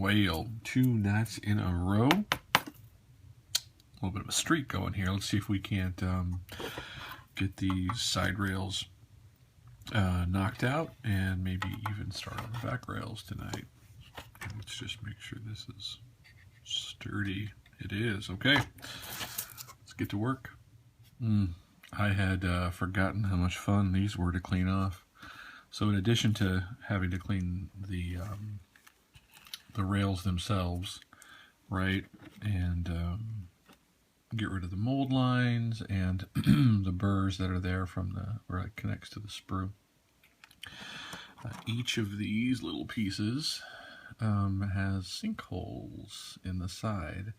whale. 2 knots in a row. A little bit of a streak going here. Let's see if we can't get these side rails knocked out and maybe even start on the back rails tonight. And let's just make sure this is sturdy. It is. Okay, let's get to work. I had forgotten how much fun these were to clean off. So in addition to having to clean the rails themselves, right, and get rid of the mold lines and the burrs that are there from where it connects to the sprue. Each of these little pieces has sinkholes in the side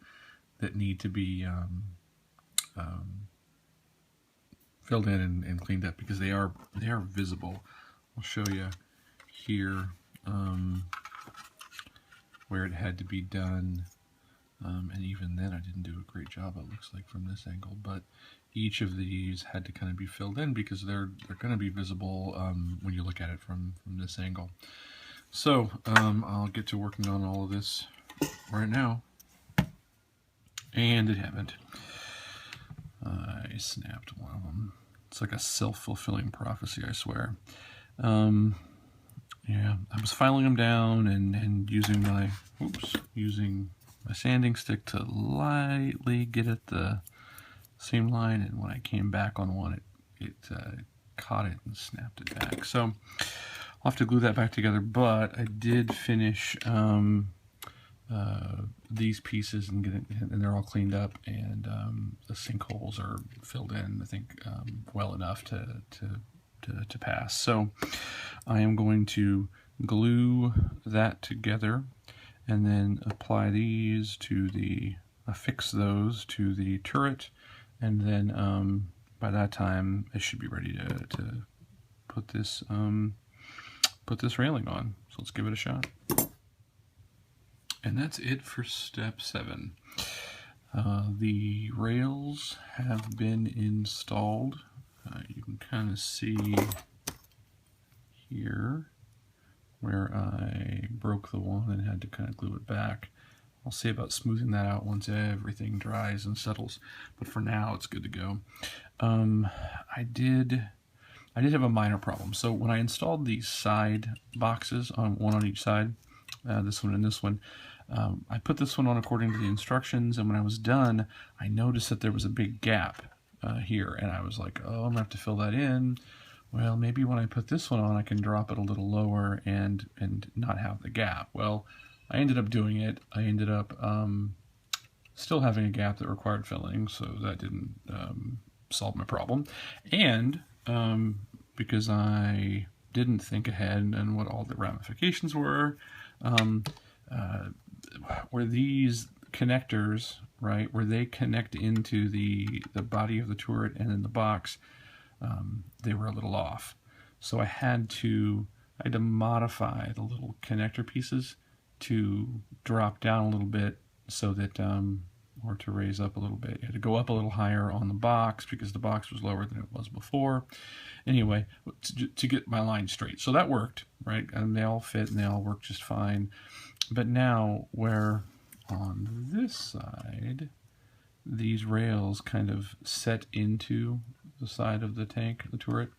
that need to be filled in and cleaned up because they are visible. I'll show you here where it had to be done, and even then I didn't do a great job, it looks like, from this angle, but each of these had to kind of be filled in because they're going to be visible when you look at it from this angle. So I'll get to working on all of this right now, and it happened. I snapped one of them. It's like a self-fulfilling prophecy, I swear. Yeah, I was filing them down and using my sanding stick to lightly get at the seam line, and when I came back on one, it caught it and snapped it back. So I'll have to glue that back together, but I did finish these pieces and get it, and they're all cleaned up, and the sinkholes are filled in, I think, well enough to pass. So I am going to glue that together and then apply these to affix those to the turret, and then by that time I should be ready to put this railing on. So let's give it a shot. And that's it for step 7. The rails have been installed. You can kind of see here where I broke the one and had to kind of glue it back. I'll see about smoothing that out once everything dries and settles, but for now it's good to go. I did have a minor problem. So when I installed these side boxes, one on each side, this one and this one, I put this one on according to the instructions, and when I was done, I noticed that there was a big gap here, and I was like, oh, I'm gonna have to fill that in. Well, maybe when I put this one on, I can drop it a little lower and not have the gap. Well, I ended up doing it. I ended up still having a gap that required filling, so that didn't solve my problem. And because I didn't think ahead and what all the ramifications were, where these connectors, right, where they connect into the body of the turret and in the box, they were a little off. So I had to modify the little connector pieces to drop down a little bit so that, or to raise up a little bit. You had to go up a little higher on the box because the box was lower than it was before. Anyway, to get my line straight. So that worked, right? And they all fit and they all work just fine. But now where on this side, these rails kind of set into the side of the tank, the turret,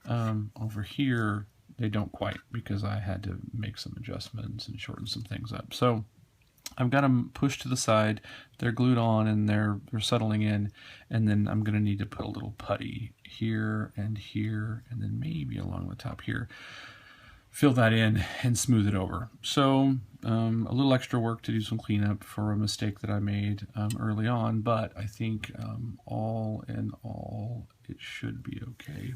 over here, they don't quite, because I had to make some adjustments and shorten some things up. So I've got them pushed to the side, they're glued on and they're settling in, and then I'm going to need to put a little putty here, and then maybe along the top here. Fill that in and smooth it over. So a little extra work to do some cleanup for a mistake that I made early on, but I think all in all, it should be okay.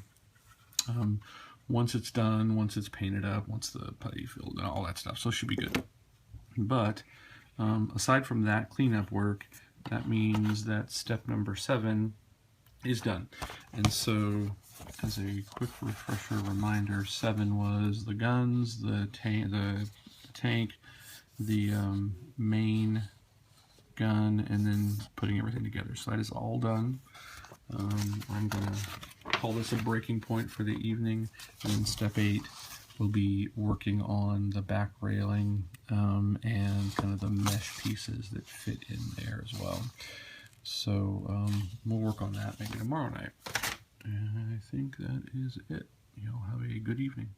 Once it's done, once it's painted up, once the putty filled and all that stuff, so it should be good. But aside from that cleanup work, that means that step number 7 is done. And so, as a quick refresher reminder, 7 was the guns, the tank, the main gun, and then putting everything together. So that is all done. I'm going to call this a breaking point for the evening. And then step 8 we'll be working on the back railing and kind of the mesh pieces that fit in there as well. So we'll work on that maybe tomorrow night. And I think that is it. Y'all have a good evening.